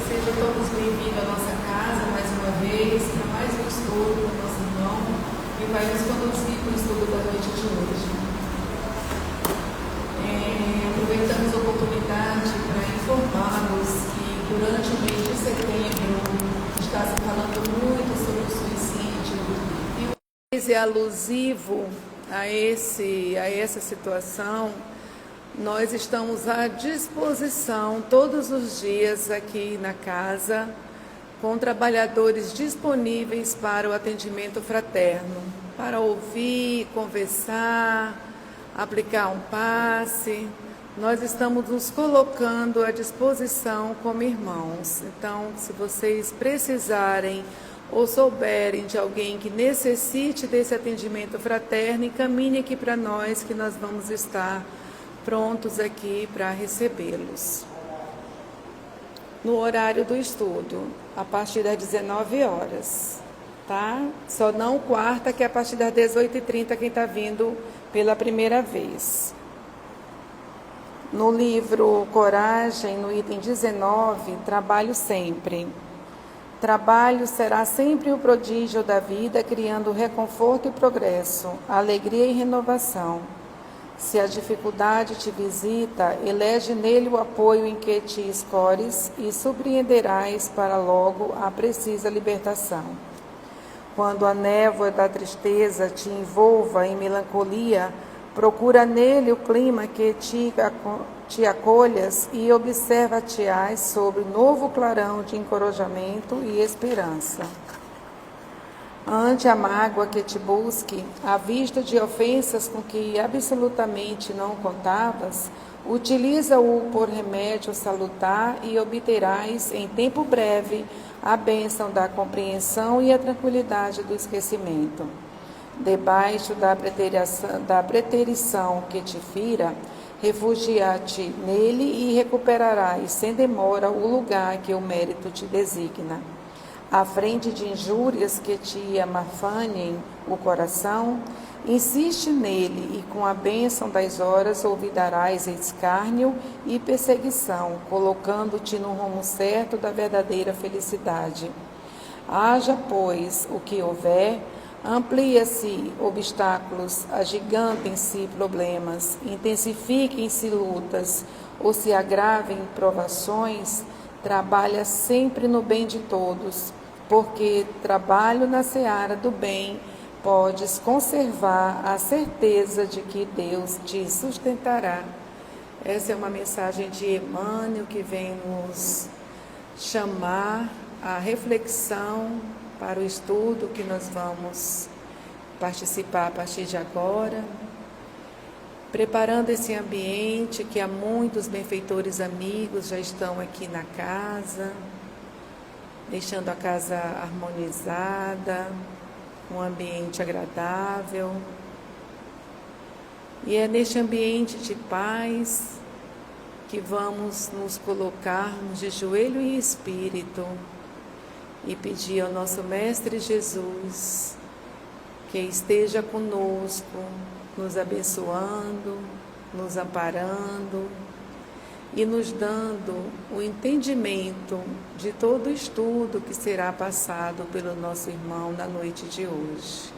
Sejam todos bem-vindos à nossa casa mais uma vez, para mais um estudo do nosso irmão, que vai nos conduzir para o estudo da noite de hoje. Aproveitamos a oportunidade para informá-los que durante o mês de setembro está se falando muito sobre o suicídio, e o mês é alusivo a essa situação. Nós estamos à disposição todos os dias aqui na casa, com trabalhadores disponíveis para o atendimento fraterno, para ouvir, conversar, aplicar um passe. Nós estamos nos colocando à disposição como irmãos. Então, se vocês precisarem ou souberem de alguém que necessite desse atendimento fraterno, encaminhe aqui para nós, que nós vamos estar prontos aqui para recebê-los. No horário do estudo, a partir das 19 horas, tá? Só não quarta, que é a partir das 18h30, quem está vindo pela primeira vez. No livro Coragem, no item 19, trabalho sempre. Trabalho será sempre o prodígio da vida, criando reconforto e progresso, alegria e renovação. Se a dificuldade te visita, elege nele o apoio em que te escores e surpreenderás para logo a precisa libertação. Quando a névoa da tristeza te envolva em melancolia, procura nele o clima que te acolhas e observa-te-ás sobre o novo clarão de encorajamento e esperança. Ante a mágoa que te busque, à vista de ofensas com que absolutamente não contavas, utiliza-o por remédio salutar e obterás, em tempo breve, a bênção da compreensão e a tranquilidade do esquecimento. Debaixo da preterição que te fira, refugia-te nele e recuperarás sem demora o lugar que o mérito te designa. À frente de injúrias que te amafanem o coração, insiste nele e com a bênção das horas olvidarás escárnio e perseguição, colocando-te no rumo certo da verdadeira felicidade. Haja, pois, o que houver, amplia-se obstáculos, agigantem-se problemas, intensifiquem-se lutas ou se agravem provações, trabalha sempre no bem de todos, porque trabalho na seara do bem, podes conservar a certeza de que Deus te sustentará. Essa é uma mensagem de Emmanuel que vem nos chamar à reflexão para o estudo que nós vamos participar a partir de agora, preparando esse ambiente que há muitos benfeitores amigos já estão aqui na casa, deixando a casa harmonizada, um ambiente agradável. E é neste ambiente de paz que vamos nos colocarmos de joelho e espírito e pedir ao nosso Mestre Jesus que esteja conosco, nos abençoando, nos amparando e nos dando o entendimento de todo o estudo que será passado pelo nosso irmão na noite de hoje.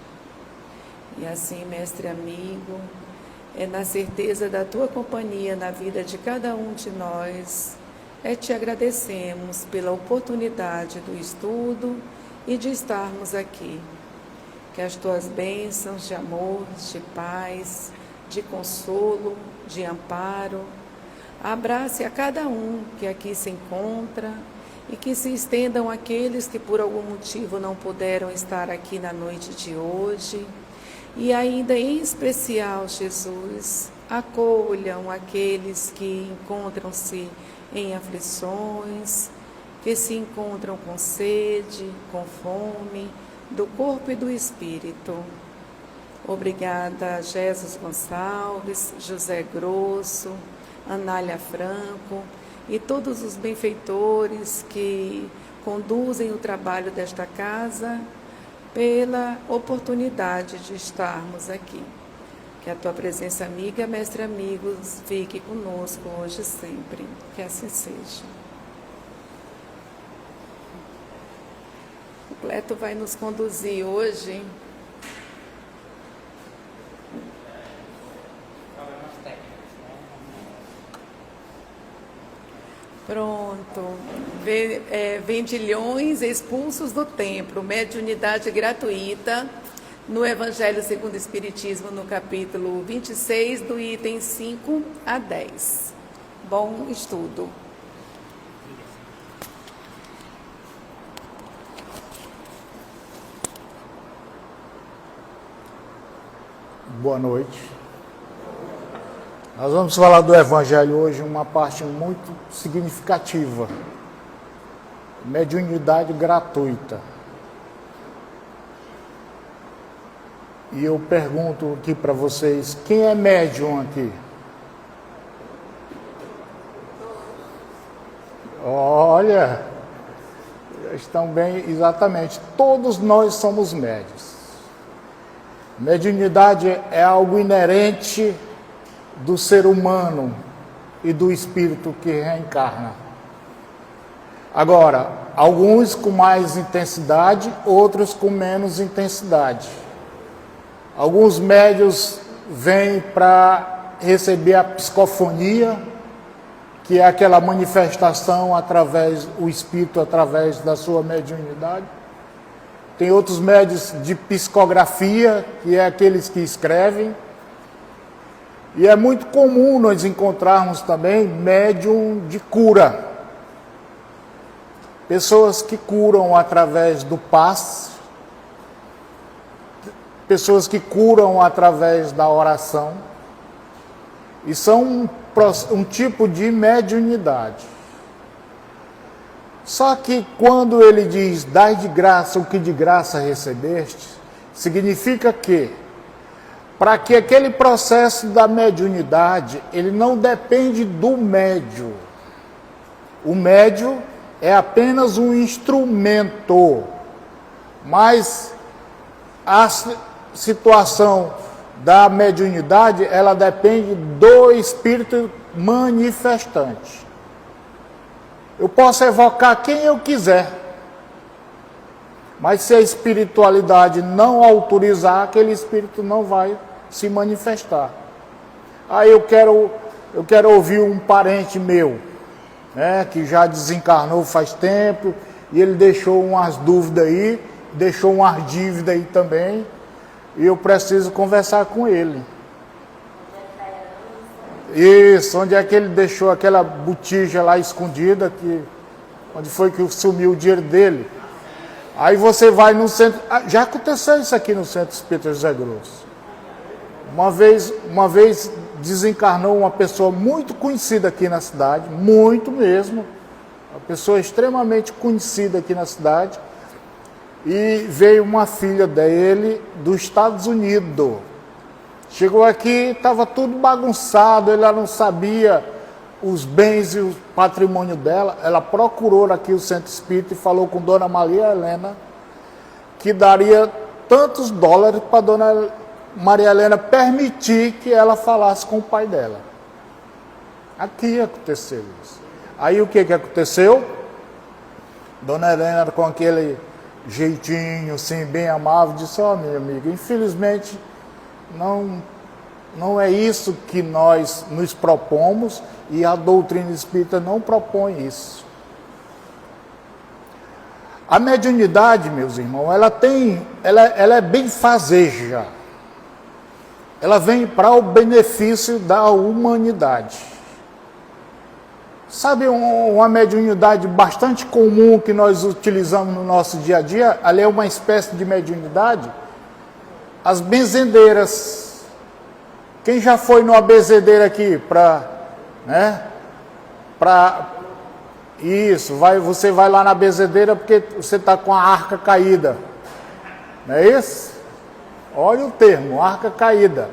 E assim, mestre amigo, é na certeza da tua companhia na vida de cada um de nós, te agradecemos pela oportunidade do estudo e de estarmos aqui. Que as tuas bênçãos de amor, de paz, de consolo, de amparo, abrace a cada um que aqui se encontra e que se estendam àqueles que por algum motivo não puderam estar aqui na noite de hoje. E ainda em especial, Jesus, acolham aqueles que encontram-se em aflições, que se encontram com sede, com fome, do corpo e do espírito. Obrigada, Jesus Gonçalves, José Grosso, Anália Franco e todos os benfeitores que conduzem o trabalho desta casa, pela oportunidade de estarmos aqui. Que a tua presença amiga, mestre amigos, fique conosco hoje e sempre. Que assim seja. Cleto vai nos conduzir hoje. Pronto. Vendilhões expulsos do templo, mediunidade gratuita, no Evangelho segundo o Espiritismo, no capítulo 26, do item 5 a 10. Bom estudo. Boa noite. Nós vamos falar do Evangelho hoje, uma parte muito significativa. Mediunidade gratuita. E eu pergunto aqui para vocês, quem é médium aqui? Olha, estão bem, exatamente. Todos nós somos médiuns. Mediunidade é algo inerente do ser humano e do espírito que reencarna. Agora, alguns com mais intensidade, outros com menos intensidade. Alguns médiuns vêm para receber a psicofonia, que é aquela manifestação através, o espírito através da sua mediunidade. Tem outros médiuns de psicografia, que é aqueles que escrevem. E é muito comum nós encontrarmos também médium de cura. Pessoas que curam através do passe, pessoas que curam através da oração. E são um tipo de mediunidade. Só que quando ele diz, dai de graça o que de graça recebeste, significa que, para que aquele processo da mediunidade, ele não depende do médium. O médium é apenas um instrumento, mas a situação da mediunidade, ela depende do espírito manifestante. Eu posso evocar quem eu quiser, mas se a espiritualidade não autorizar, aquele espírito não vai se manifestar. Aí eu quero ouvir um parente meu, né, que já desencarnou faz tempo, e ele deixou umas dúvidas aí, deixou umas dívidas aí também, e eu preciso conversar com ele. Isso, onde é que ele deixou aquela botija lá escondida, onde foi que sumiu o dinheiro dele. Aí você vai no centro, já aconteceu isso aqui no Centro Espírita José Grosso. Uma vez desencarnou uma pessoa muito conhecida aqui na cidade, muito mesmo, uma pessoa extremamente conhecida aqui na cidade, e veio uma filha dele dos Estados Unidos. Chegou aqui, estava tudo bagunçado, ela não sabia os bens e o patrimônio dela. Ela procurou aqui o Centro Espírita e falou com Dona Maria Helena que daria tantos dólares para Dona Maria Helena permitir que ela falasse com o pai dela. Aqui aconteceu isso. Aí o que aconteceu? Dona Helena, com aquele jeitinho assim, bem amável, disse, minha amiga, infelizmente não é isso que nós nos propomos, e a doutrina espírita não propõe isso. A mediunidade, meus irmãos, ela é benfazeja. Ela vem para o benefício da humanidade. Sabe uma mediunidade bastante comum que nós utilizamos no nosso dia a dia? Ali é uma espécie de mediunidade. As benzedeiras. Quem já foi numa benzedeira aqui você vai lá na benzedeira porque você está com a arca caída. Não é isso? Olha o termo, arca caída.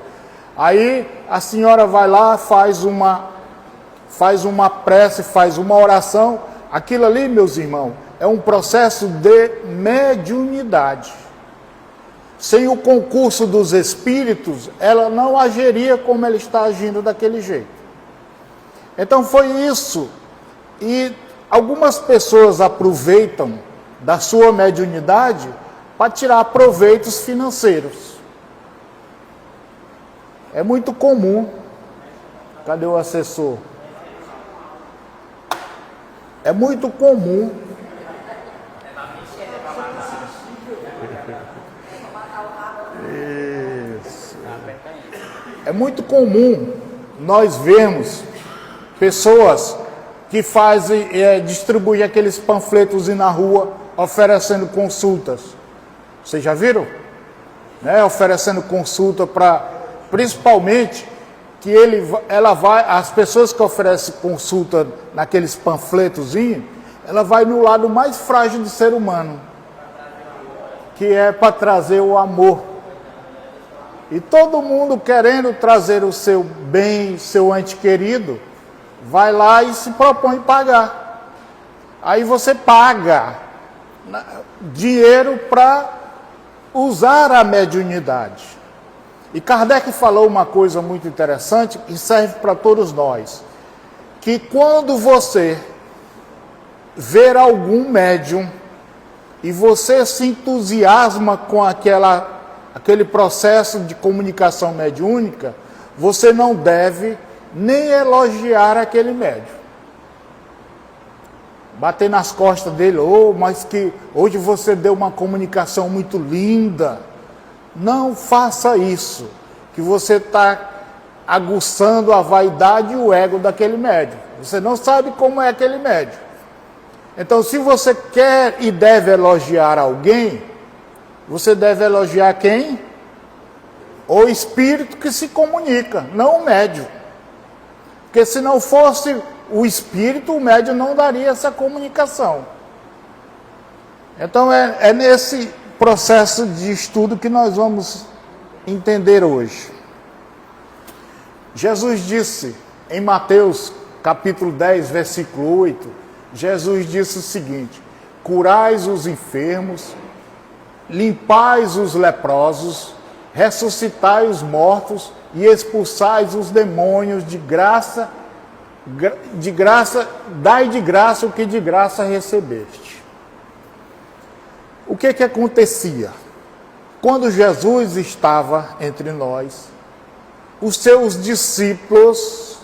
Aí a senhora vai lá, faz uma prece, faz uma oração. Aquilo ali, meus irmãos, é um processo de mediunidade. Sem o concurso dos espíritos, ela não agiria como ela está agindo daquele jeito. Então foi isso. E algumas pessoas aproveitam da sua mediunidade para tirar proveitos financeiros. É muito comum. Cadê o assessor? É muito comum. Isso. É muito comum nós vermos pessoas que fazem, distribuem aqueles panfletos na rua oferecendo consultas. Vocês já viram? Né? Oferecendo consulta para, principalmente, que as pessoas que oferecem consulta naqueles panfletozinhos, ela vai no lado mais frágil do ser humano, que é para trazer o amor. E todo mundo querendo trazer o seu bem, seu ente querido, vai lá e se propõe pagar. Aí você paga dinheiro para usar a mediunidade. E Kardec falou uma coisa muito interessante e serve para todos nós, que quando você ver algum médium e você se entusiasma com aquele processo de comunicação mediúnica, você não deve nem elogiar aquele médium. Bater nas costas dele, mas que hoje você deu uma comunicação muito linda. Não faça isso, que você está aguçando a vaidade e o ego daquele médium. Você não sabe como é aquele médium. Então, se você quer e deve elogiar alguém, você deve elogiar quem? O espírito que se comunica, não o médium. Porque se não fosse o espírito, o médium não daria essa comunicação. Então, é nesse processo de estudo que nós vamos entender hoje. Jesus disse em Mateus capítulo 10, versículo 8, Jesus disse o seguinte: curais os enfermos, limpais os leprosos, ressuscitai os mortos e expulsais os demônios de graça, dai de graça o que de graça recebeste. O que acontecia? Quando Jesus estava entre nós, os seus discípulos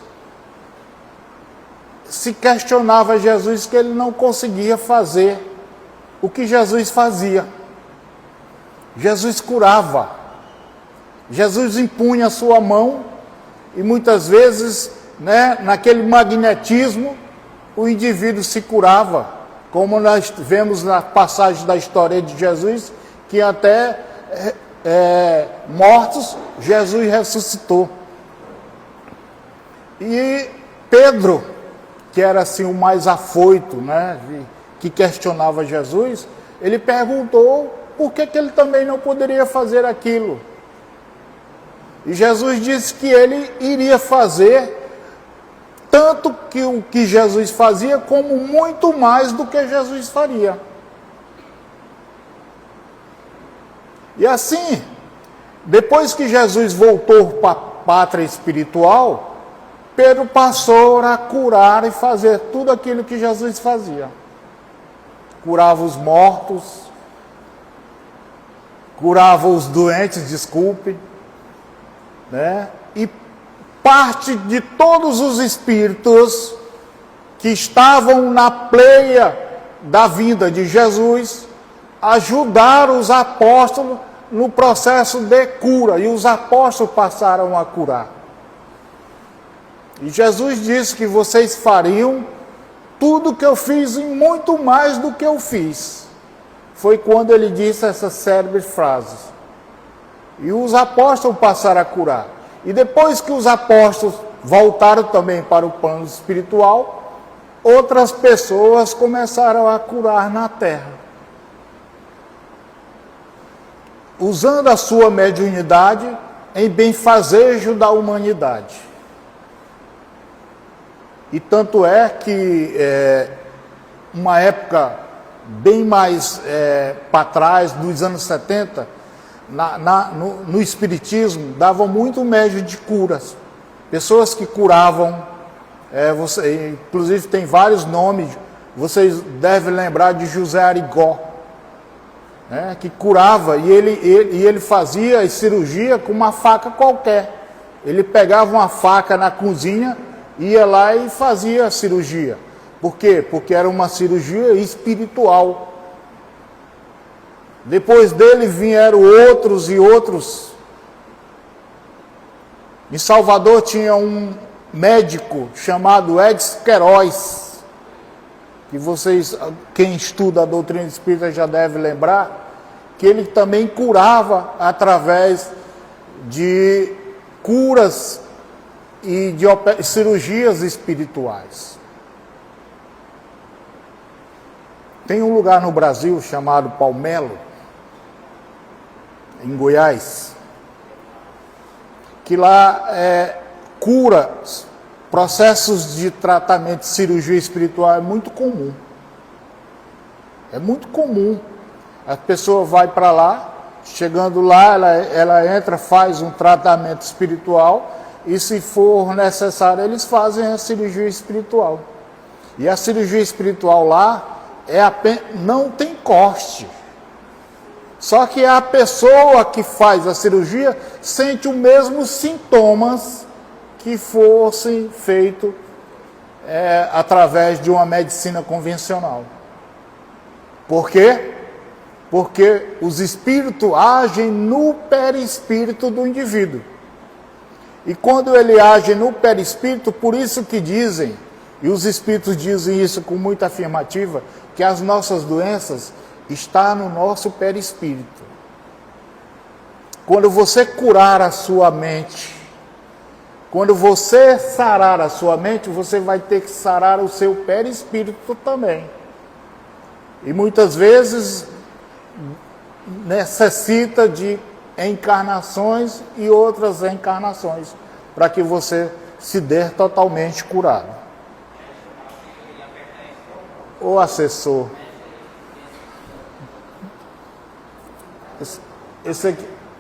se questionavam a Jesus que ele não conseguia fazer o que Jesus fazia. Jesus curava, Jesus impunha a sua mão e muitas vezes, naquele magnetismo, o indivíduo se curava. Como nós vemos na passagem da história de Jesus, que até mortos, Jesus ressuscitou. E Pedro, que era assim o mais afoito, que questionava Jesus, ele perguntou por que ele também não poderia fazer aquilo. E Jesus disse que ele iria fazer tanto que o que Jesus fazia, como muito mais do que Jesus faria. E assim, depois que Jesus voltou para a pátria espiritual, Pedro passou a curar e fazer tudo aquilo que Jesus fazia. Curava os mortos, curava os doentes, e parte de todos os espíritos que estavam na pleia da vinda de Jesus ajudaram os apóstolos no processo de cura, e os apóstolos passaram a curar. E Jesus disse que vocês fariam tudo que eu fiz e muito mais do que eu fiz. Foi quando ele disse essas célebres frases. E os apóstolos passaram a curar. E depois que os apóstolos voltaram também para o plano espiritual, outras pessoas começaram a curar na terra, usando a sua mediunidade em benfazejo da humanidade. E tanto é que uma época bem mais para trás, dos anos 70, no Espiritismo, davam muito médio de curas. Pessoas que curavam, inclusive tem vários nomes vocês devem lembrar de José Arigó, né, que curava, e ele fazia cirurgia com uma faca qualquer. Ele pegava uma faca na cozinha, ia lá e fazia a cirurgia. Por quê? Porque era uma cirurgia espiritual. Depois dele vieram outros e outros. Em Salvador tinha um médico chamado Edson Queiroz, que vocês, quem estuda a doutrina espírita já deve lembrar, que ele também curava através de curas e de cirurgias espirituais. Tem um lugar no Brasil chamado Palmelo, em Goiás, que lá cura, processos de tratamento de cirurgia espiritual é muito comum. É muito comum. A pessoa vai para lá, chegando lá, ela entra, faz um tratamento espiritual e, se for necessário, eles fazem a cirurgia espiritual. E a cirurgia espiritual lá não tem corte. Só que a pessoa que faz a cirurgia sente os mesmos sintomas que fossem feitos através de uma medicina convencional. Por quê? Porque os espíritos agem no perispírito do indivíduo. E quando ele age no perispírito, por isso que dizem, e os espíritos dizem isso com muita afirmativa, que as nossas doenças estão no nosso perispírito. Quando você curar a sua mente, quando você sarar a sua mente, você vai ter que sarar o seu perispírito também. E muitas vezes necessita de encarnações e outras encarnações para que você se der totalmente curado. O assessor.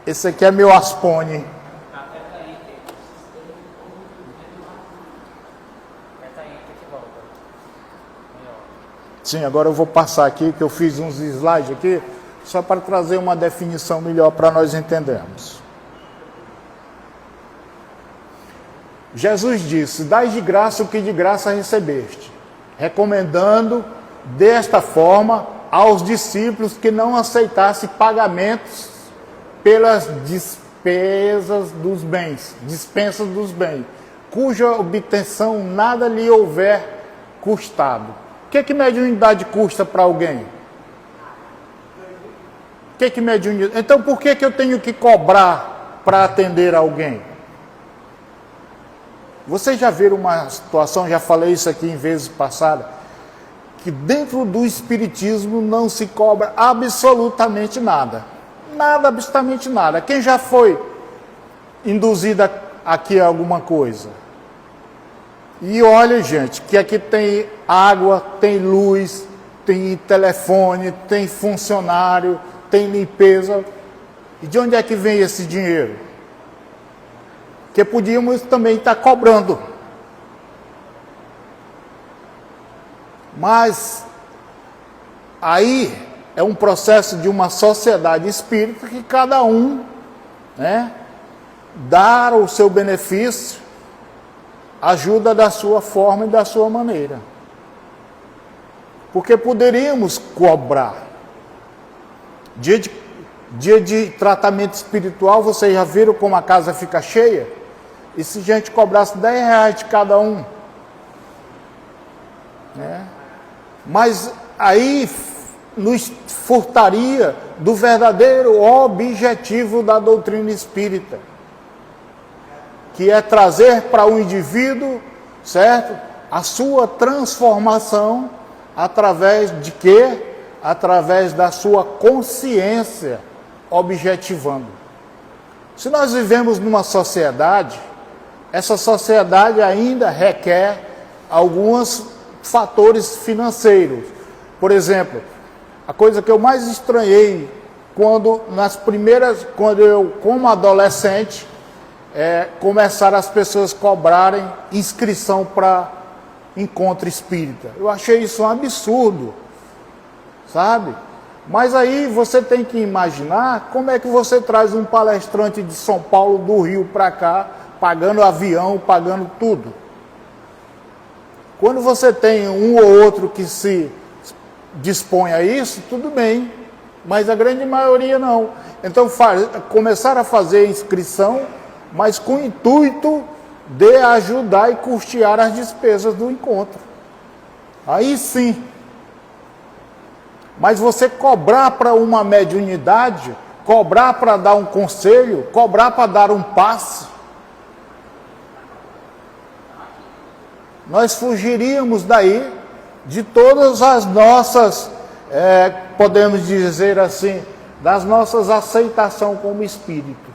Esse aqui é meu Aspone. Sim, agora eu vou passar aqui, que eu fiz uns slides aqui, só para trazer uma definição melhor para nós entendermos. Jesus disse: dai de graça o que de graça recebeste, recomendando desta forma aos discípulos que não aceitassem pagamentos pelas dispensas dos bens, cuja obtenção nada lhe houver custado. O que mediunidade custa para alguém? O que mediunidade? Então por que eu tenho que cobrar para atender alguém? Vocês já viram uma situação, já falei isso aqui em vezes passadas, que dentro do espiritismo não se cobra absolutamente nada. Nada, absolutamente nada. Quem já foi induzido aqui a alguma coisa? E olha, gente, que aqui tem água, tem luz, tem telefone, tem funcionário, tem limpeza. E de onde é que vem esse dinheiro? Que podíamos também estar cobrando. Mas aí é um processo de uma sociedade espírita que cada um, né, dá o seu benefício, ajuda da sua forma e da sua maneira. Porque poderíamos cobrar. Dia de tratamento espiritual, vocês já viram como a casa fica cheia? E se a gente cobrasse R$10 de cada um? Né? Mas aí nos furtaria do verdadeiro objetivo da doutrina espírita, que é trazer para o indivíduo, certo? A sua transformação através de quê? Através da sua consciência objetivando. Se nós vivemos numa sociedade, essa sociedade ainda requer alguns fatores financeiros. Por exemplo, a coisa que eu mais estranhei quando eu, como adolescente, começaram as pessoas cobrarem inscrição para encontro espírita. Eu achei isso um absurdo, sabe? Mas aí você tem que imaginar como é que você traz um palestrante de São Paulo, do Rio para cá, pagando avião, pagando tudo. Quando você tem um ou outro que se dispõe a isso, tudo bem, mas a grande maioria não. Então começaram a fazer inscrição, mas com o intuito de ajudar e custear as despesas do encontro. Aí sim. Mas você cobrar para uma mediunidade, cobrar para dar um conselho, cobrar para dar um passe, nós fugiríamos daí de todas as nossas, podemos dizer assim, das nossas aceitações como espírito.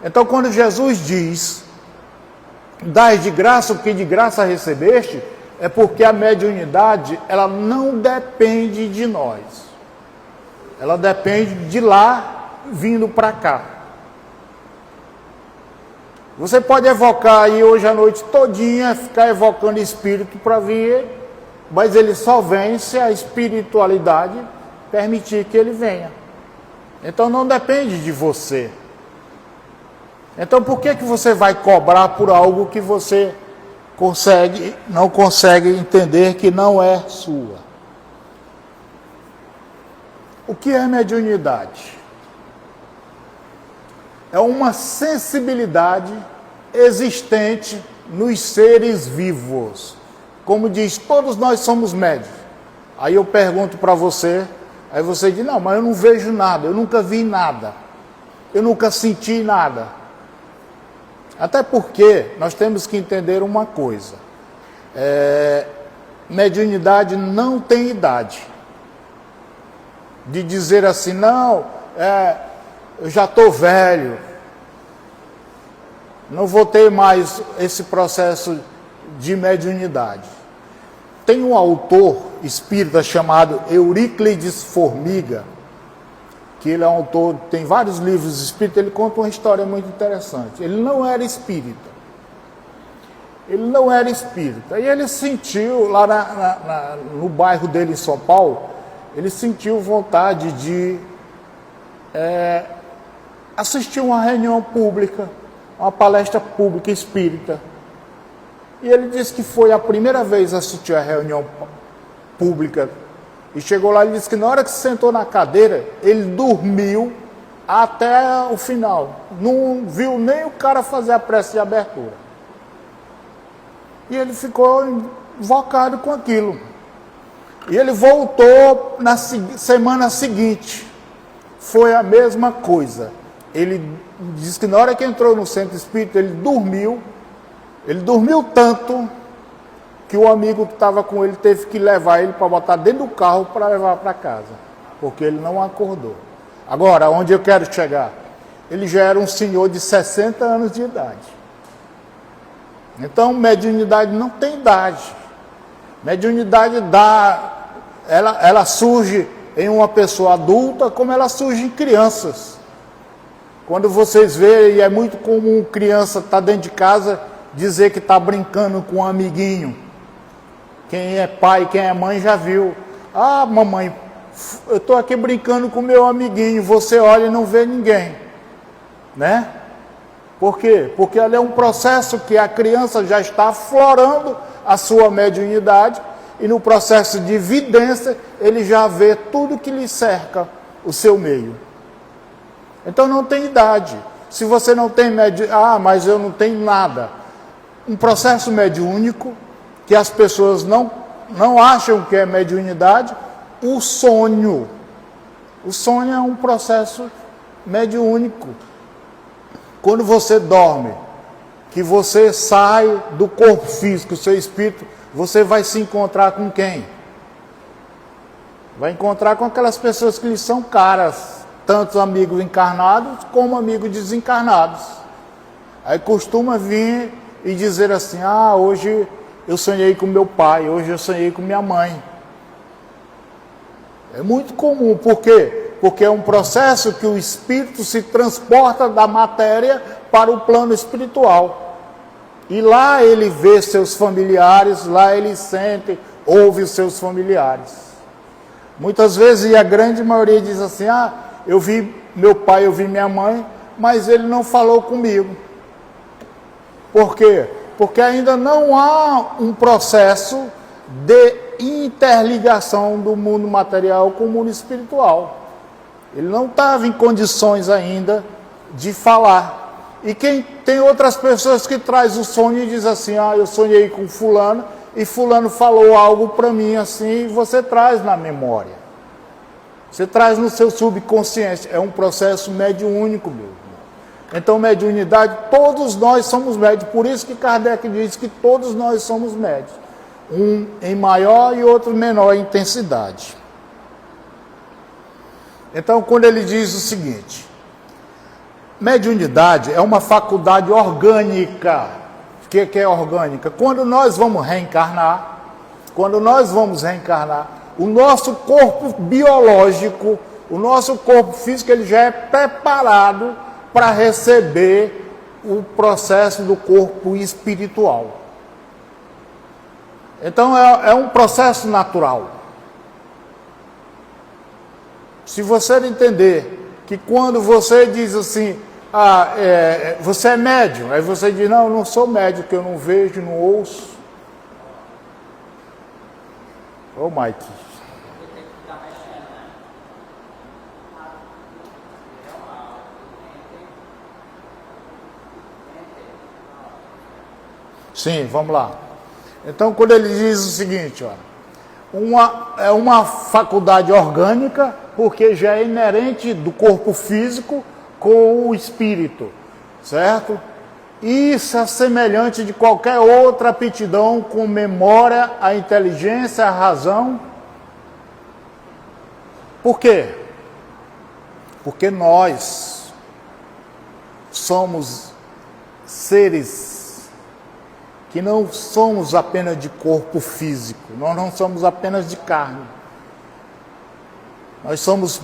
Então, quando Jesus diz, dai de graça o que de graça recebeste, é porque a mediunidade, ela não depende de nós. Ela depende de lá, vindo para cá. Você pode evocar aí hoje à noite todinha, ficar evocando espírito para vir, mas ele só vem se a espiritualidade permitir que ele venha. Então não depende de você. Então por que você vai cobrar por algo que você não consegue entender que não é sua? O que é mediunidade? É uma sensibilidade existente nos seres vivos. Como diz, todos nós somos médiuns. Aí eu pergunto para você, aí você diz, não, mas eu não vejo nada, eu nunca vi nada, eu nunca senti nada. Até porque nós temos que entender uma coisa, mediunidade não tem idade. De dizer assim, não, eu já estou velho, não vou ter mais esse processo de mediunidade. Tem um autor espírita chamado Euríclides Formiga, que ele é um autor, tem vários livros espíritas, ele conta uma história muito interessante. Ele não era espírita. Ele não era espírita. E ele sentiu, lá no bairro dele em São Paulo, ele sentiu vontade de assistir uma reunião pública, uma palestra pública espírita. E ele disse que foi a primeira vez a assistir a reunião pública. E chegou lá e disse que na hora que se sentou na cadeira, ele dormiu até o final. Não viu nem o cara fazer a prece de abertura. E ele ficou invocado com aquilo. E ele voltou na semana seguinte. Foi a mesma coisa. Ele disse que na hora que entrou no centro espírita, ele dormiu tanto que o amigo que estava com ele teve que levar ele para botar dentro do carro para levar para casa, porque ele não acordou. Agora, onde eu quero chegar? Ele já era um senhor de 60 anos de idade. Então, mediunidade não tem idade. Mediunidade ela surge em uma pessoa adulta, como ela surge em crianças. Quando vocês veem, e é muito comum criança estar dentro de casa, dizer que está brincando com um amiguinho. Quem é pai, quem é mãe já viu. Ah, mamãe, eu estou aqui brincando com meu amiguinho, você olha e não vê ninguém. Né? Por quê? Porque ali é um processo que a criança já está aflorando a sua mediunidade e no processo de vidência ele já vê tudo que lhe cerca o seu meio. Então não tem idade. Se você não tem mas eu não tenho nada. Um processo mediúnico que as pessoas não acham que é mediunidade, o sonho. O sonho é um processo mediúnico. Quando você dorme, que você sai do corpo físico, o seu espírito, você vai se encontrar com quem? Vai encontrar com aquelas pessoas que lhe são caras, tanto amigos encarnados como amigos desencarnados. Aí costuma vir e dizer assim, hoje eu sonhei com meu pai, hoje eu sonhei com minha mãe. É muito comum, por quê? Porque é um processo que o espírito se transporta da matéria para o plano espiritual. E lá ele vê seus familiares, lá ele sente, ouve os seus familiares. Muitas vezes, e a grande maioria diz assim, eu vi meu pai, eu vi minha mãe, mas ele não falou comigo. Por quê? Porque ainda não há um processo de interligação do mundo material com o mundo espiritual. Ele não estava em condições ainda de falar. E quem tem outras pessoas que traz o sonho e diz assim, eu sonhei com fulano, e fulano falou algo para mim assim, e você traz na memória. Você traz no seu subconsciente. É um processo mediúnico, meu irmão. Então, mediunidade, todos nós somos médios. Por isso que Kardec diz que todos nós somos médios. Um em maior e outro em menor intensidade. Então, quando ele diz o seguinte, mediunidade é uma faculdade orgânica. O que é orgânica? Quando nós vamos reencarnar, o nosso corpo biológico, o nosso corpo físico, ele já é preparado para receber o processo do corpo espiritual. Então é um processo natural. Se você entender que quando você diz assim, você é médium, aí você diz, não, eu não sou médium, porque eu não vejo, não ouço. Ô, Mike. Sim, vamos lá. Então, quando ele diz o seguinte, é uma faculdade orgânica, porque já é inerente do corpo físico com o espírito, certo? Isso é semelhante de qualquer outra aptidão com memória, a inteligência, a razão. Por quê? Porque nós somos seres que não somos apenas de corpo físico, nós não somos apenas de carne. Nós somos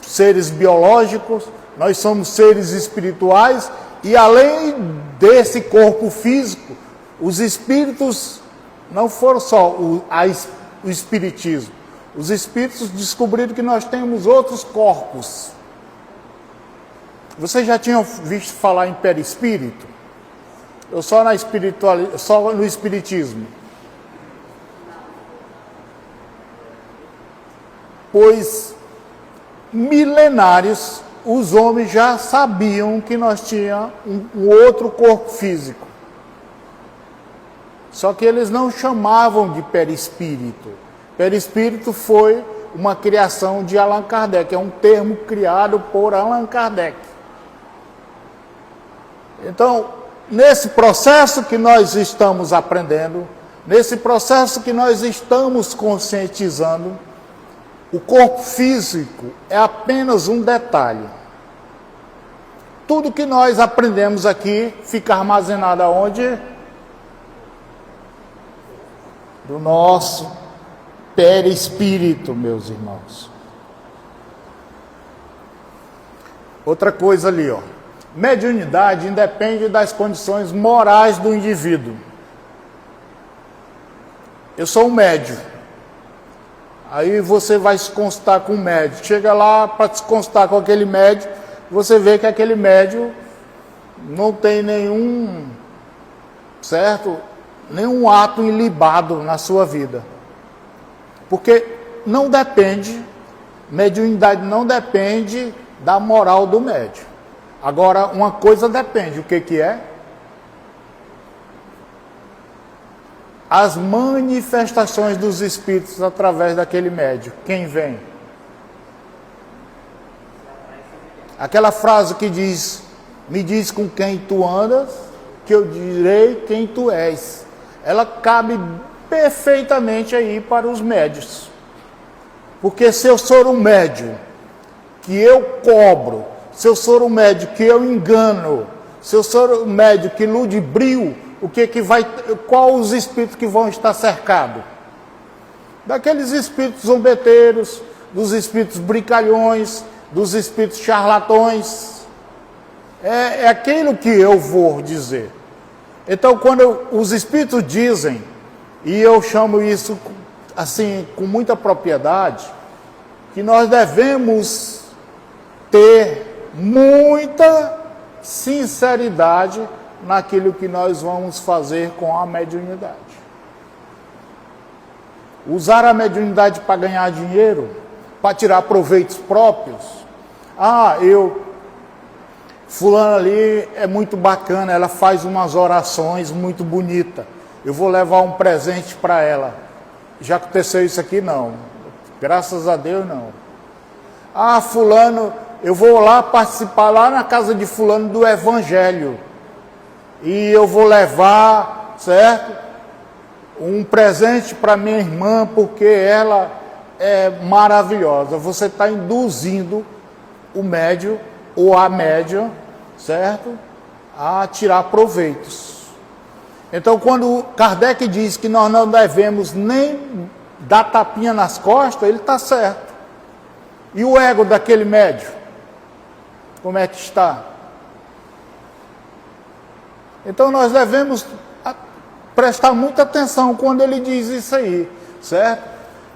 seres biológicos, nós somos seres espirituais, e além desse corpo físico, os espíritos não foram só o espiritismo. Os espíritos descobriram que nós temos outros corpos. Vocês já tinham visto falar em perispírito? Ou só só no espiritismo? Pois milenários os homens já sabiam que nós tínhamos um outro corpo físico. Só que eles não chamavam de perispírito. Perispírito foi uma criação de Allan Kardec, é um termo criado por Allan Kardec. Então, nesse processo que nós estamos aprendendo, nesse processo que nós estamos conscientizando, o corpo físico é apenas um detalhe. Tudo que nós aprendemos aqui fica armazenado aonde? Do nosso perispírito, meus irmãos. Outra coisa ali, mediunidade independe das condições morais do indivíduo. Eu sou um médium. Aí você vai se consultar com um médium. Chega lá para se consultar com aquele médium, você vê que aquele médium não tem nenhum ato ilibado na sua vida. Porque não depende, mediunidade não depende da moral do médium. Agora, uma coisa depende, o que é? As manifestações dos espíritos através daquele médium. Quem vem? Aquela frase que diz, me diz com quem tu andas, que eu direi quem tu és. Ela cabe perfeitamente aí para os médios. Porque se eu sou um médium que eu cobro, se eu sou um médium que eu engano, se eu sou um médium que ludibrio, qual os espíritos que vão estar cercados? Daqueles espíritos zombeteiros, dos espíritos brincalhões, dos espíritos charlatões. É aquilo que eu vou dizer. Então, quando os espíritos dizem, e eu chamo isso assim com muita propriedade, que nós devemos ter muita sinceridade naquilo que nós vamos fazer com a mediunidade. Usar a mediunidade para ganhar dinheiro, para tirar proveitos próprios. Fulana ali é muito bacana, ela faz umas orações muito bonitas. Eu vou levar um presente para ela. Já aconteceu isso aqui? Não. Graças a Deus, não. Fulano, eu vou lá participar lá na casa de fulano do evangelho. E eu vou levar, certo? Um presente para minha irmã, porque ela é maravilhosa. Você está induzindo o médium ou a médium, certo? A tirar proveitos. Então, quando Kardec diz que nós não devemos nem dar tapinha nas costas, ele está certo. E o ego daquele médium? Como é que está? Então, nós devemos prestar muita atenção quando ele diz isso aí, certo?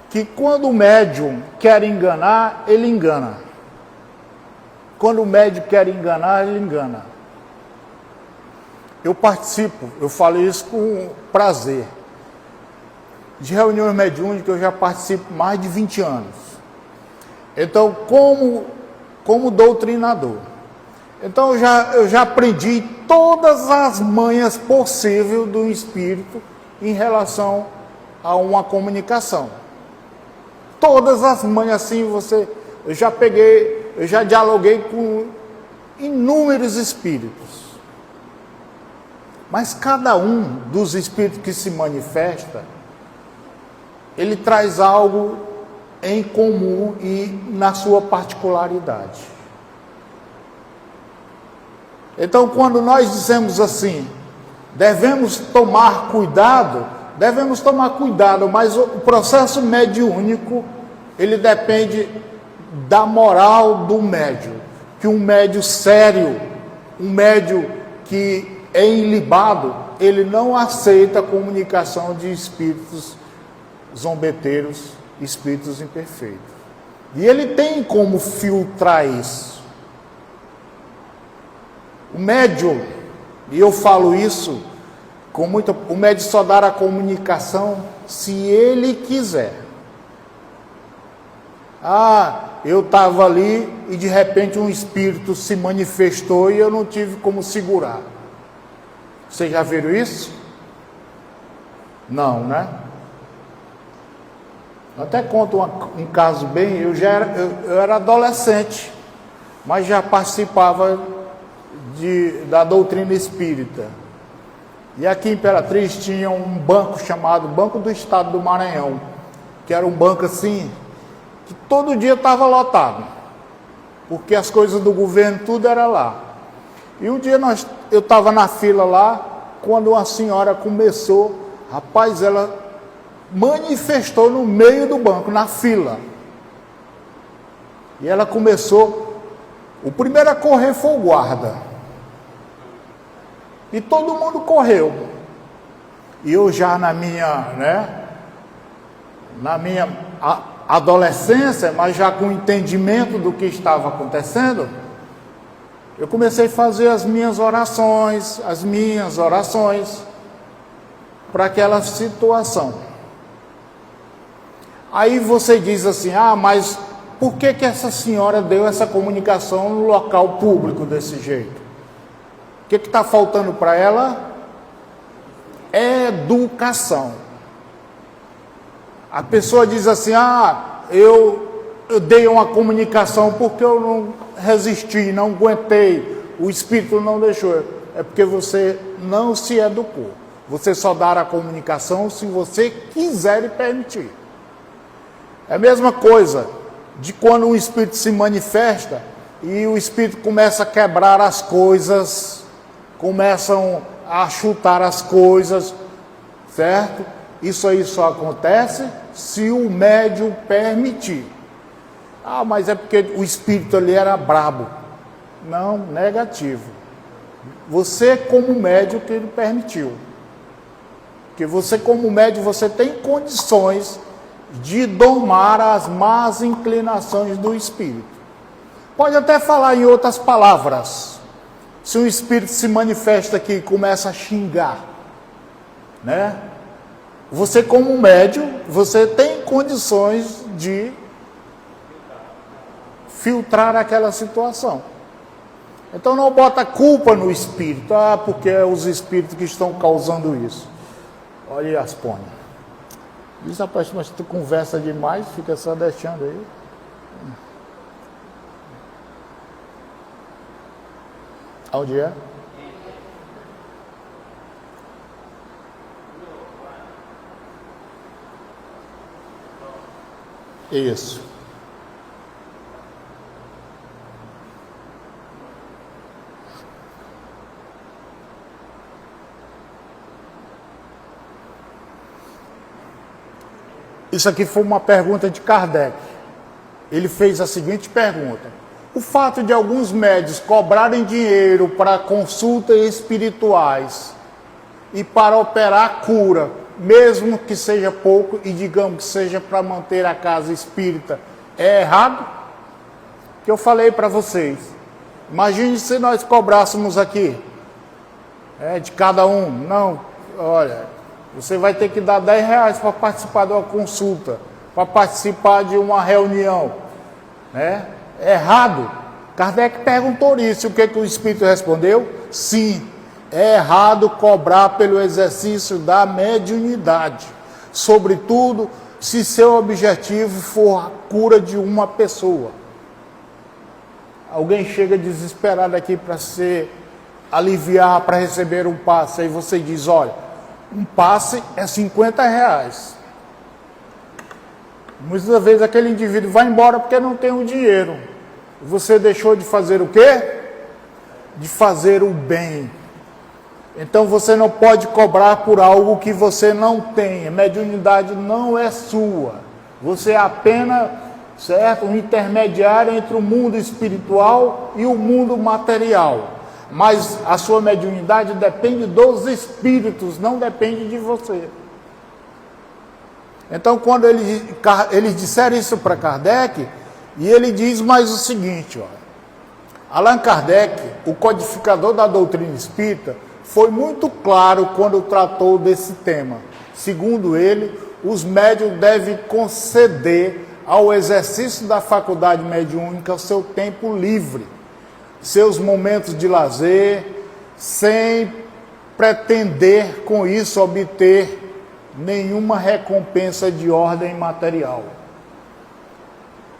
Que quando o médium quer enganar, ele engana. Quando o médium quer enganar, ele engana. Eu participo, eu falo isso com prazer, de reuniões mediúnicas que eu já participo mais de 20 anos. Então, como doutrinador, então eu já aprendi todas as manhas possíveis do espírito em relação a uma comunicação. Todas as manhas assim, eu já dialoguei com inúmeros espíritos. Mas cada um dos espíritos que se manifesta, ele traz algo em comum e na sua particularidade. Então, quando nós dizemos assim, devemos tomar cuidado, mas o processo mediúnico, ele depende da moral do médium. Que um médium sério, um médium que é ilibado, ele não aceita a comunicação de espíritos zombeteiros, espíritos imperfeitos. E ele tem como filtrar isso. O médium, e eu falo isso com muita... O médium só dá a comunicação se ele quiser. Eu estava ali e de repente um espírito se manifestou e eu não tive como segurar. Vocês já viram isso? Não, né? Eu até conto um caso bem, eu era adolescente, mas já participava da doutrina espírita. E aqui em Imperatriz tinha um banco chamado Banco do Estado do Maranhão, que era um banco assim, que todo dia estava lotado, porque as coisas do governo tudo era lá. E um dia eu estava na fila lá, quando uma senhora começou, rapaz, ela manifestou no meio do banco, na fila. E ela começou, o primeiro a correr foi o guarda. E todo mundo correu. E eu já na minha adolescência, mas já com entendimento do que estava acontecendo, eu comecei a fazer as minhas orações para aquela situação. Aí você diz assim, mas por que essa senhora deu essa comunicação no local público desse jeito? O que está faltando para ela? Educação. A pessoa diz assim, eu dei uma comunicação porque eu não resisti, não aguentei, o espírito não deixou. É porque você não se educou. Você só dá a comunicação se você quiser e permitir. É a mesma coisa de quando um espírito se manifesta e o espírito começa a quebrar as coisas, começam a chutar as coisas, certo? Isso aí só acontece se o médium permitir. Mas é porque o espírito ali era brabo. Não, negativo. Você como médium que ele permitiu. Porque você como médium, você tem condições de domar as más inclinações do espírito. Pode até falar em outras palavras. Se um espírito se manifesta aqui e começa a xingar, né? Você como médium, você tem condições de filtrar aquela situação. Então não bota culpa no espírito, porque é os espíritos que estão causando isso. Olha as pôneis. Diz, rapaz, mas tu conversa demais, fica só deixando aí. Onde é? Isso. Isso aqui foi uma pergunta de Kardec. Ele fez a seguinte pergunta: o fato de alguns médios cobrarem dinheiro para consultas espirituais e para operar cura, mesmo que seja pouco e digamos que seja para manter a casa espírita, é errado? Que eu falei para vocês. Imagine se nós cobrássemos aqui, de cada um. Não, olha, você vai ter que dar R$10 para participar de uma consulta, para participar de uma reunião, né? É errado? Kardec perguntou isso. O que o Espírito respondeu? Sim, é errado cobrar pelo exercício da mediunidade, sobretudo se seu objetivo for a cura de uma pessoa. Alguém chega desesperado aqui para se aliviar, para receber um passe, aí você diz, olha, um passe é R$50. Muitas vezes aquele indivíduo vai embora porque não tem o dinheiro. Você deixou de fazer o quê? De fazer o bem. Então você não pode cobrar por algo que você não tem. A mediunidade não é sua. Você é apenas, certo, um intermediário entre o mundo espiritual e o mundo material. Mas a sua mediunidade depende dos espíritos, não depende de você. Então, quando eles disseram isso para Kardec, e ele diz mais o seguinte, ó, Allan Kardec, o codificador da doutrina espírita, foi muito claro quando tratou desse tema. Segundo ele, os médiuns devem conceder ao exercício da faculdade mediúnica o seu tempo livre, seus momentos de lazer, sem pretender com isso obter nenhuma recompensa de ordem material.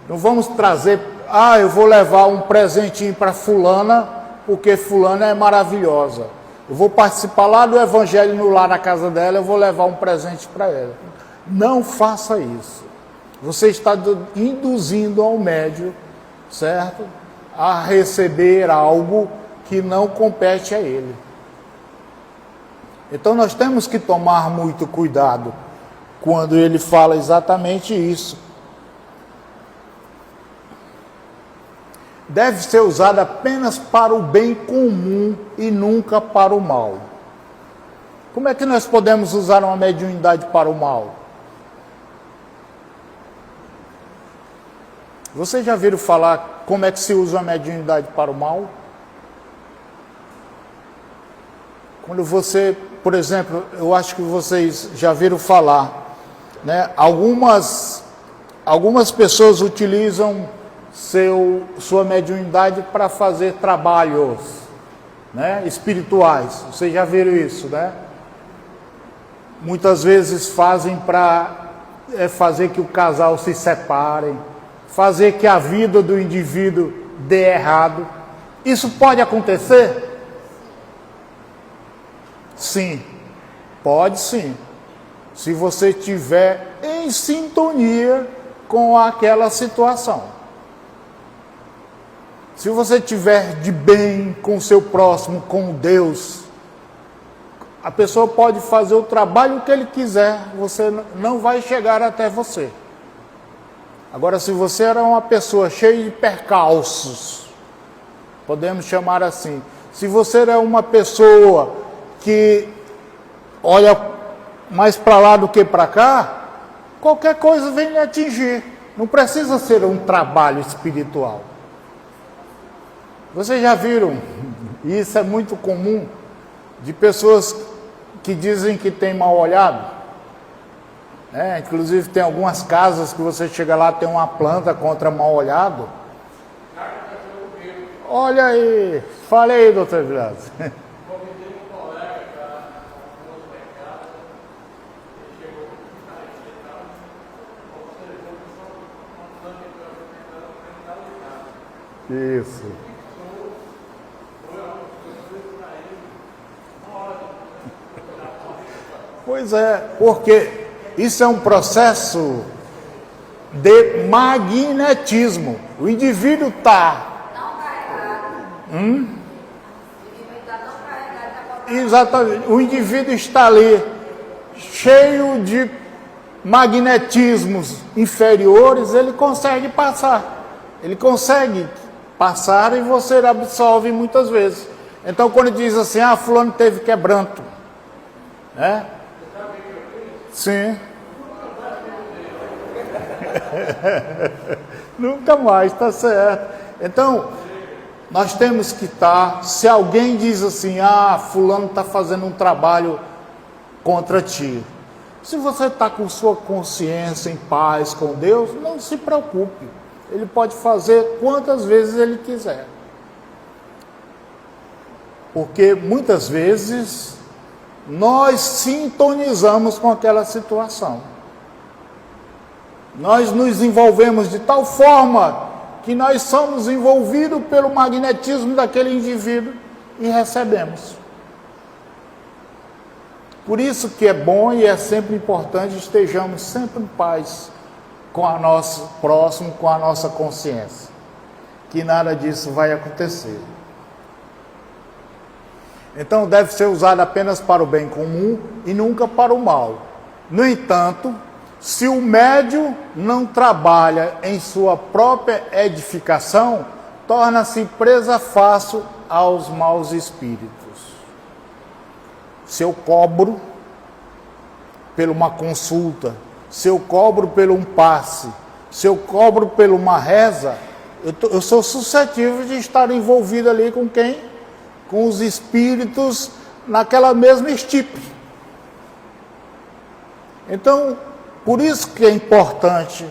Não vamos trazer, eu vou levar um presentinho para fulana, porque fulana é maravilhosa. Eu vou participar lá do evangelho no lar na casa dela, eu vou levar um presente para ela. Não faça isso. Você está induzindo ao médium, certo? A receber algo que não compete a ele. Então nós temos que tomar muito cuidado quando ele fala exatamente isso. Deve ser usada apenas para o bem comum e nunca para o mal. Como é que nós podemos usar uma mediunidade para o mal? Vocês já viram falar como é que se usa a mediunidade para o mal? Quando você, por exemplo, eu acho que vocês já viram falar, né? Algumas pessoas utilizam sua mediunidade para fazer trabalhos, né, espirituais. Vocês já viram isso, né? Muitas vezes fazem para fazer que o casal se separe, fazer que a vida do indivíduo dê errado. Isso pode acontecer? Sim, pode sim. Se você estiver em sintonia com aquela situação. Se você estiver de bem com o seu próximo, com Deus, a pessoa pode fazer o trabalho que ele quiser, você não vai chegar até você. Agora, se você era uma pessoa cheia de percalços, podemos chamar assim, Se você é uma pessoa que olha mais para lá do que para cá, qualquer coisa vem lhe atingir. Não precisa ser um trabalho espiritual. Vocês já viram, e isso é muito comum, de pessoas que dizem que tem mal olhado? Inclusive tem algumas casas que você chega lá, tem uma planta contra mal olhado. Olha aí, fale aí, doutor Vilas. Isso. Pois é, porque isso é um processo de magnetismo. O indivíduo está... Exatamente. O indivíduo está ali, cheio de magnetismos inferiores, ele consegue passar. Ele consegue passar e você absorve muitas vezes. Então, quando diz assim, fulano teve quebranto, né? Sim. Nunca mais, está certo. Então, nós temos que estar, se alguém diz assim, fulano está fazendo um trabalho contra ti. Se você está com sua consciência em paz com Deus, não se preocupe. Ele pode fazer quantas vezes ele quiser. Porque muitas vezes nós sintonizamos com aquela situação. Nós nos envolvemos de tal forma que nós somos envolvidos pelo magnetismo daquele indivíduo e recebemos. Por isso que é bom e é sempre importante estejamos sempre em paz com o nosso próximo, com a nossa consciência, que nada disso vai acontecer. Então deve ser usado apenas para o bem comum e nunca para o mal. No entanto, se o médium não trabalha em sua própria edificação, torna-se presa fácil aos maus espíritos. Se eu cobro por uma consulta, se eu cobro por um passe, se eu cobro por uma reza, eu sou suscetível de estar envolvido ali com quem? Com os espíritos naquela mesma estipe. Então, por isso que é importante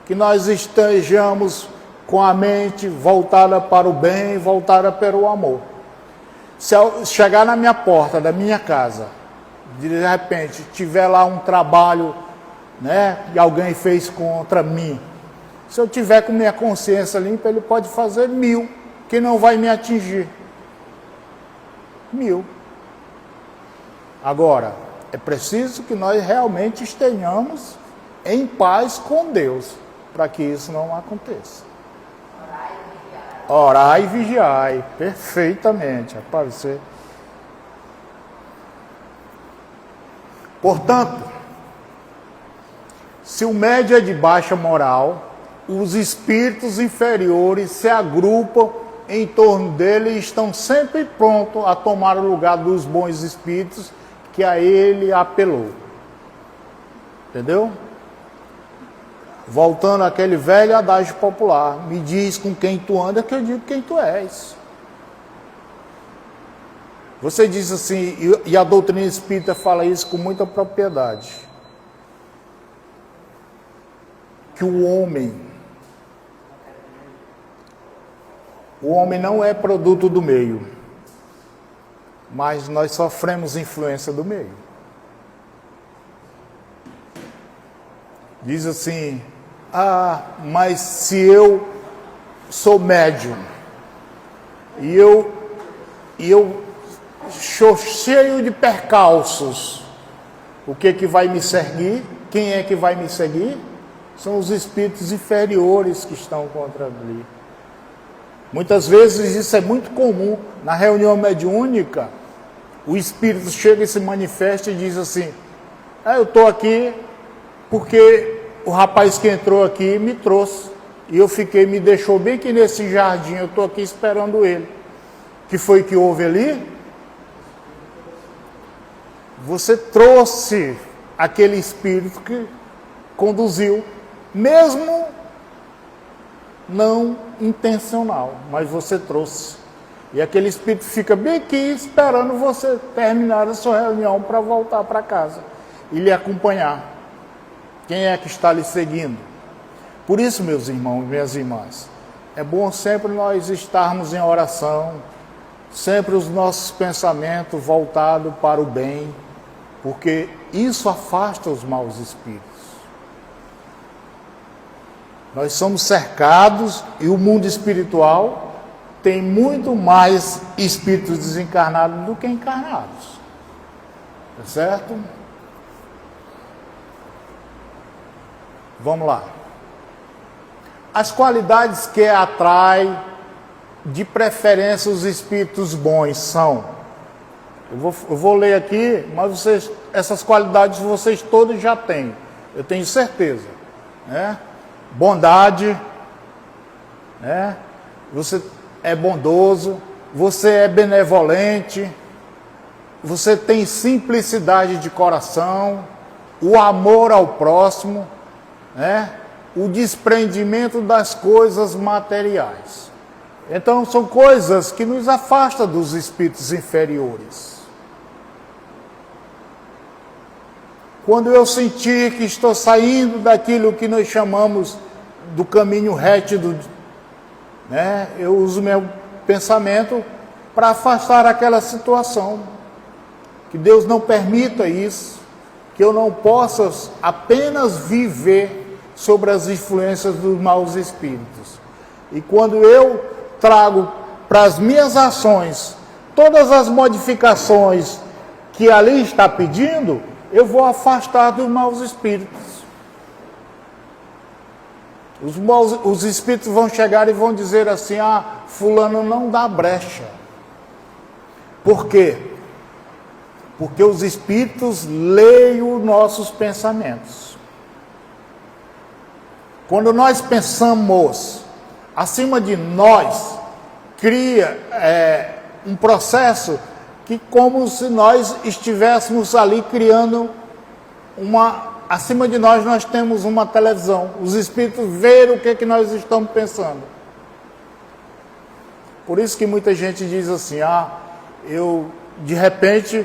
que nós estejamos com a mente voltada para o bem, voltada para o amor. Se eu chegar na minha porta da minha casa, de repente tiver lá um trabalho, que alguém fez contra mim, se eu tiver com minha consciência limpa, ele pode fazer 1000, que não vai me atingir. 1000. Agora, é preciso que nós realmente estejamos em paz com Deus, para que isso não aconteça. Orai e vigiai. Perfeitamente. Rapaz, você... Portanto, se o médium é de baixa moral, os espíritos inferiores se agrupam em torno dele e estão sempre prontos a tomar o lugar dos bons espíritos que a ele apelou. Entendeu? Voltando àquele velho adágio popular, me diz com quem tu anda que eu digo quem tu és. Você diz assim, e a doutrina espírita fala isso com muita propriedade, que o homem não é produto do meio, mas nós sofremos influência do meio. Diz assim, mas se eu sou médium e eu sou cheio de percalços, o que vai me seguir? Quem é que vai me seguir? São os espíritos inferiores que estão contra mim. Muitas vezes isso é muito comum. Na reunião mediúnica, o espírito chega e se manifesta e diz assim, eu estou aqui porque o rapaz que entrou aqui me trouxe. E eu me deixou bem que nesse jardim, eu estou aqui esperando ele. que foi que houve ali? Você trouxe aquele espírito que conduziu, mesmo não intencional, mas você trouxe. E aquele espírito fica bem aqui esperando você terminar a sua reunião para voltar para casa e lhe acompanhar. Quem é que está lhe seguindo? Por isso, meus irmãos e minhas irmãs, é bom sempre nós estarmos em oração, sempre os nossos pensamentos voltados para o bem, porque isso afasta os maus espíritos. Nós somos cercados e o mundo espiritual tem muito mais espíritos desencarnados do que encarnados. Tá certo? Vamos lá. As qualidades que atrai de preferência os espíritos bons são... Eu vou ler aqui, mas essas qualidades vocês todos já têm. Eu tenho certeza. Né? Bondade, né? Você é bondoso, você é benevolente, você tem simplicidade de coração, o amor ao próximo, né? O desprendimento das coisas materiais. Então são coisas que nos afastam dos espíritos inferiores. Quando eu sentir que estou saindo daquilo que nós chamamos do caminho reto, né, eu uso meu pensamento para afastar aquela situação. Que Deus não permita isso, que eu não possa apenas viver sobre as influências dos maus espíritos. E quando eu trago para as minhas ações todas as modificações que ali está pedindo, eu vou afastar dos maus espíritos. Os espíritos vão chegar e vão dizer assim: fulano não dá brecha. Por quê? Porque os espíritos leem os nossos pensamentos. Quando nós pensamos acima de nós, cria um processo que como se nós estivéssemos ali criando acima de nós temos uma televisão. Os espíritos veem o que nós estamos pensando. Por isso que muita gente diz assim: de repente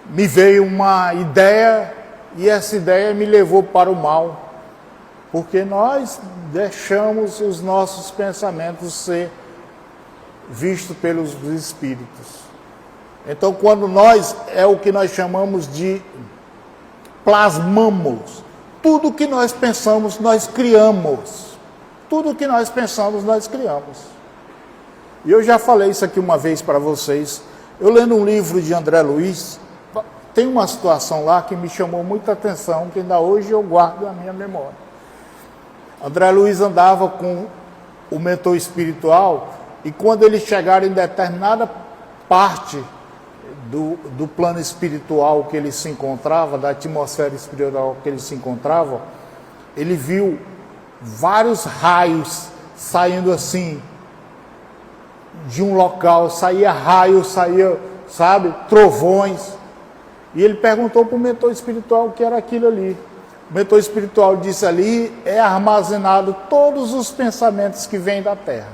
me veio uma ideia e essa ideia me levou para o mal. Porque nós deixamos os nossos pensamentos ser vistos pelos espíritos. Então, quando é o que nós chamamos de plasmamos. Tudo que nós pensamos, nós criamos. Tudo que nós pensamos, nós criamos. E eu já falei isso aqui uma vez para vocês. Eu lendo um livro de André Luiz, tem uma situação lá que me chamou muita atenção, que ainda hoje eu guardo na minha memória. André Luiz andava com o mentor espiritual e quando eles chegaram em determinada parte do plano espiritual que ele se encontrava, da atmosfera espiritual que ele se encontrava, ele viu vários raios saindo assim de um local, saía raio, saía, trovões. E ele perguntou para o mentor espiritual o que era aquilo ali. O mentor espiritual disse: ali é armazenado todos os pensamentos que vêm da terra.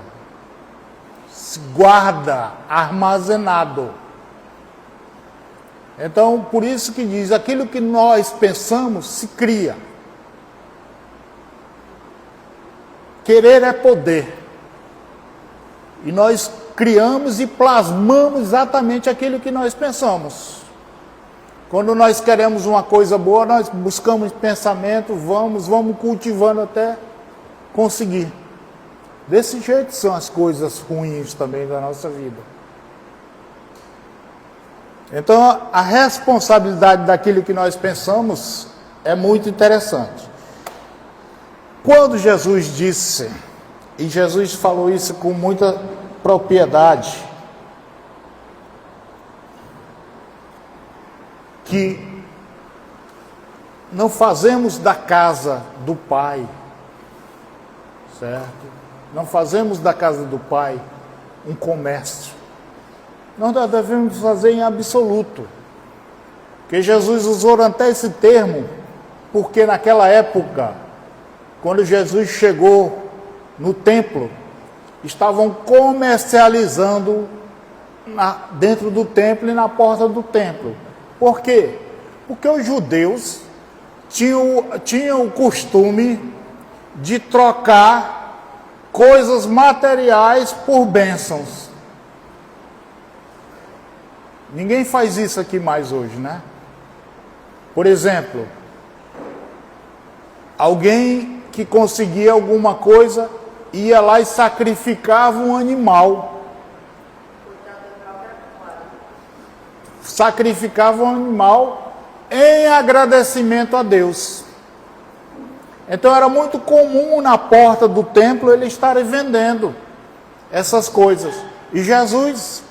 Se guarda, armazenado. Então, por isso que diz, aquilo que nós pensamos se cria. Querer é poder. E nós criamos e plasmamos exatamente aquilo que nós pensamos. Quando nós queremos uma coisa boa, nós buscamos pensamento, vamos cultivando até conseguir. Desse jeito são as coisas ruins também da nossa vida. Então, a responsabilidade daquilo que nós pensamos é muito interessante. Quando Jesus disse, e Jesus falou isso com muita propriedade, que não fazemos da casa do Pai, certo? Não fazemos da casa do Pai um comércio. nós devemos fazer em absoluto. Porque Jesus usou até esse termo, porque naquela época, quando Jesus chegou no templo, estavam comercializando dentro do templo e na porta do templo. Por quê? Porque os judeus tinham o costume de trocar coisas materiais por bênçãos. Ninguém faz isso aqui mais hoje, né? Por exemplo, alguém que conseguia alguma coisa ia lá e sacrificava um animal. Sacrificava um animal em agradecimento a Deus. Então era muito comum na porta do templo eles estarem vendendo essas coisas. E Jesus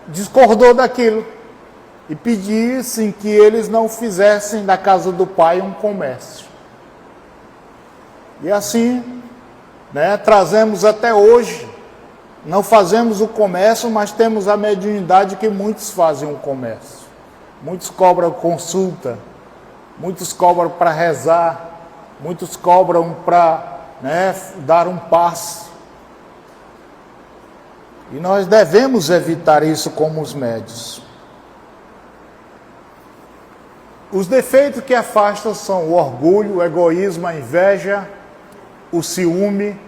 discordou daquilo e pediu assim, que eles não fizessem da casa do Pai um comércio. E assim, né, trazemos até hoje, não fazemos o comércio, mas temos a mediunidade que muitos fazem o comércio. Muitos cobram consulta, muitos cobram para rezar, muitos cobram para, né, dar um passe. E nós devemos evitar isso como os médios. Os defeitos que afastam são o orgulho, o egoísmo, a inveja, o ciúme,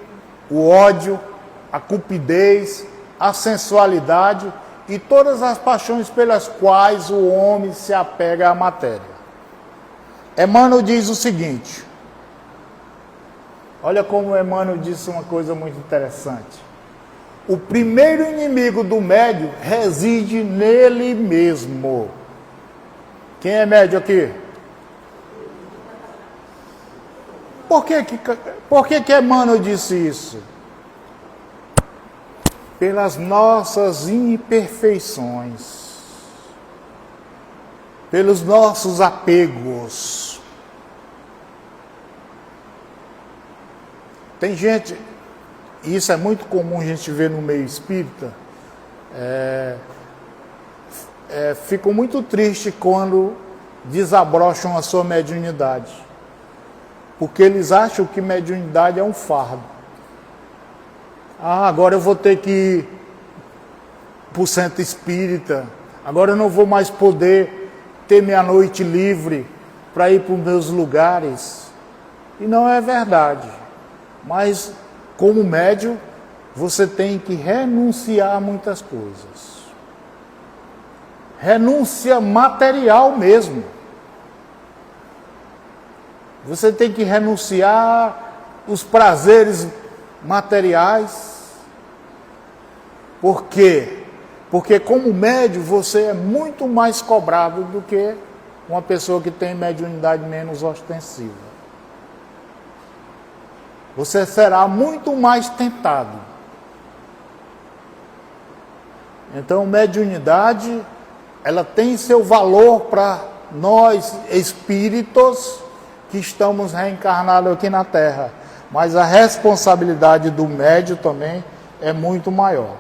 o ódio, a cupidez, a sensualidade e todas as paixões pelas quais o homem se apega à matéria. Emmanuel diz o seguinte, olha como Emmanuel disse uma coisa muito interessante. O primeiro inimigo do médium reside nele mesmo. Quem é médium aqui? Por que Emmanuel disse isso? Pelas nossas imperfeições, pelos nossos apegos. Tem gente, e isso é muito comum a gente ver no meio espírita, ficam muito tristes quando desabrocham a sua mediunidade, porque eles acham que mediunidade é um fardo. Agora eu vou ter que ir para o centro espírita, agora eu não vou mais poder ter minha noite livre para ir para os meus lugares. E não é verdade, mas como médium você tem que renunciar a muitas coisas. Renúncia material mesmo. Você tem que renunciar os prazeres materiais. Por quê? Porque como médium você é muito mais cobrado do que uma pessoa que tem mediunidade menos ostensiva. Você será muito mais tentado. Então, mediunidade, ela tem seu valor para nós espíritos que estamos reencarnados aqui na Terra. Mas a responsabilidade do médium também é muito maior.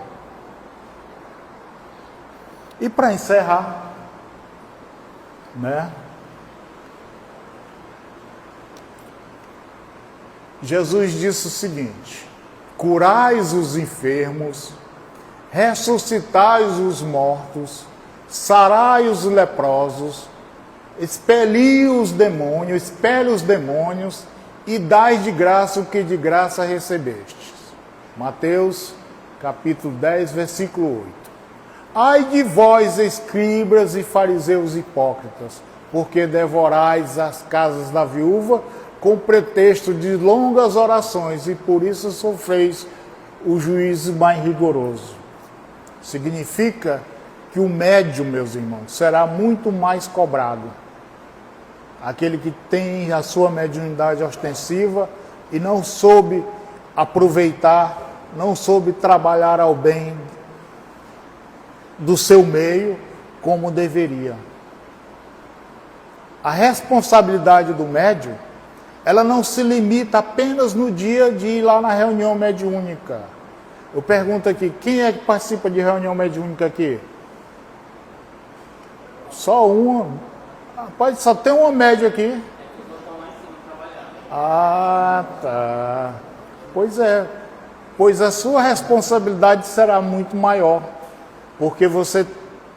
E para encerrar, né? Jesus disse o seguinte: curais os enfermos, ressuscitais os mortos, sarai os leprosos, expeli os demônios e dai de graça o que de graça recebestes. Mateus capítulo 10, versículo 8. Ai de vós, escribas e fariseus hipócritas, porque devorais as casas da viúva com pretexto de longas orações e por isso sofreis o juízo mais rigoroso. Significa que o médium, meus irmãos, será muito mais cobrado. Aquele que tem a sua mediunidade ostensiva e não soube aproveitar, não soube trabalhar ao bem do seu meio como deveria. A responsabilidade do médium, ela não se limita apenas no dia de ir lá na reunião mediúnica. Eu pergunto aqui, quem é que participa de reunião mediúnica aqui? Só uma? Pode só ter uma média aqui. Ah, tá. Pois é. Pois a sua responsabilidade será muito maior. Porque você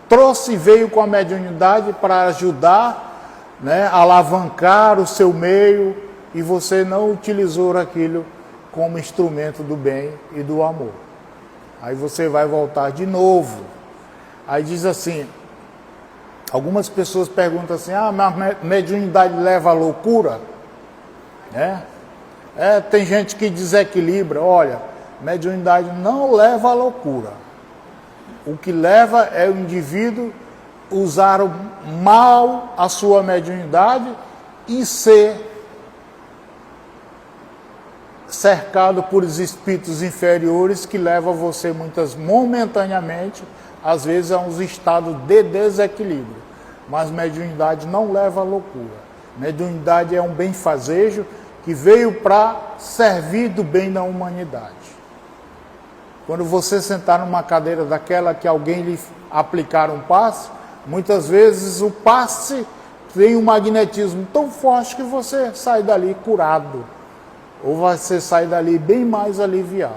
trouxe e veio com a mediunidade para ajudar, né, alavancar o seu meio, e você não utilizou aquilo como instrumento do bem e do amor. Aí você vai voltar de novo. Aí diz assim, algumas pessoas perguntam assim, mas mediunidade leva à loucura? Tem gente que desequilibra. Olha, mediunidade não leva à loucura. O que leva é o indivíduo usar mal a sua mediunidade e ser cercado por espíritos inferiores que levam você momentaneamente, às vezes, a um estado de desequilíbrio. Mas mediunidade não leva à loucura. Mediunidade é um benfazejo que veio para servir do bem da humanidade. Quando você sentar numa cadeira daquela que alguém lhe aplicar um passe, muitas vezes o passe tem um magnetismo tão forte que você sai dali curado. Ou você sai dali bem mais aliviado.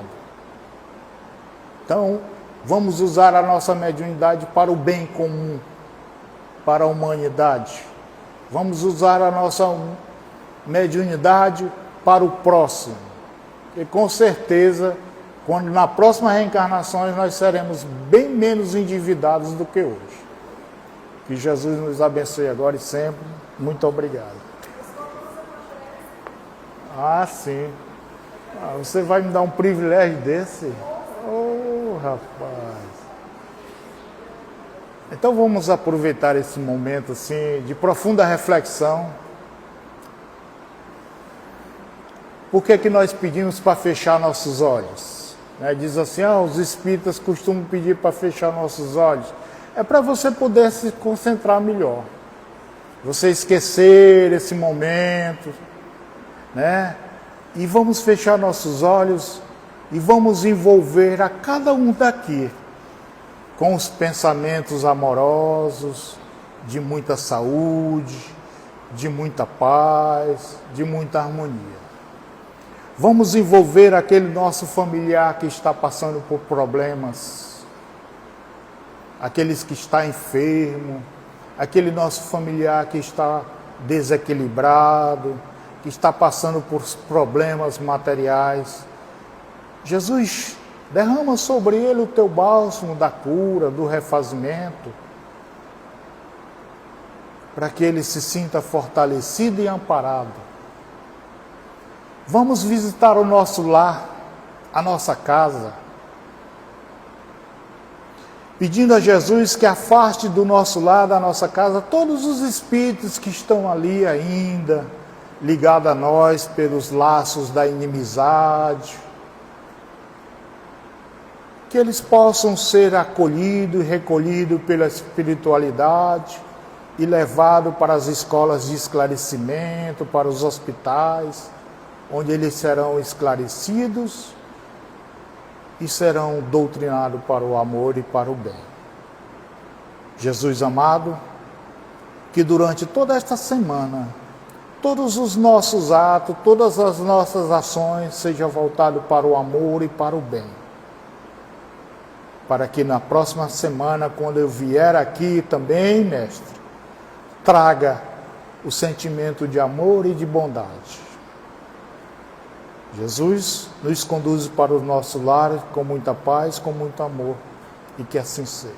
Então, vamos usar a nossa mediunidade para o bem comum, para a humanidade. Vamos usar a nossa mediunidade para o próximo. E com certeza, quando na próxima reencarnação nós seremos bem menos endividados do que hoje. Que Jesus nos abençoe agora e sempre. Muito obrigado. Ah, sim. Você vai me dar um privilégio desse? Oh, rapaz. Então vamos aproveitar esse momento assim de profunda reflexão. Por que nós pedimos para fechar nossos olhos? Diz assim, os espíritas costumam pedir para fechar nossos olhos. É para você poder se concentrar melhor. Você esquecer esse momento, E vamos fechar nossos olhos e vamos envolver a cada um daqui com os pensamentos amorosos, de muita saúde, de muita paz, de muita harmonia. Vamos envolver aquele nosso familiar que está passando por problemas, aqueles que está enfermo, aquele nosso familiar que está desequilibrado, que está passando por problemas materiais. Jesus, derrama sobre ele o teu bálsamo da cura, do refazimento, para que ele se sinta fortalecido e amparado. Vamos visitar o nosso lar, a nossa casa, pedindo a Jesus que afaste do nosso lar, da nossa casa, todos os espíritos que estão ali ainda, ligados a nós pelos laços da inimizade, que eles possam ser acolhidos e recolhidos pela espiritualidade e levados para as escolas de esclarecimento, para os hospitais, onde eles serão esclarecidos e serão doutrinados para o amor e para o bem. Jesus amado, que durante toda esta semana, todos os nossos atos, todas as nossas ações sejam voltados para o amor e para o bem. Para que na próxima semana, quando eu vier aqui também, mestre, traga o sentimento de amor e de bondade. Jesus nos conduz para o nosso lar com muita paz, com muito amor, e que assim seja.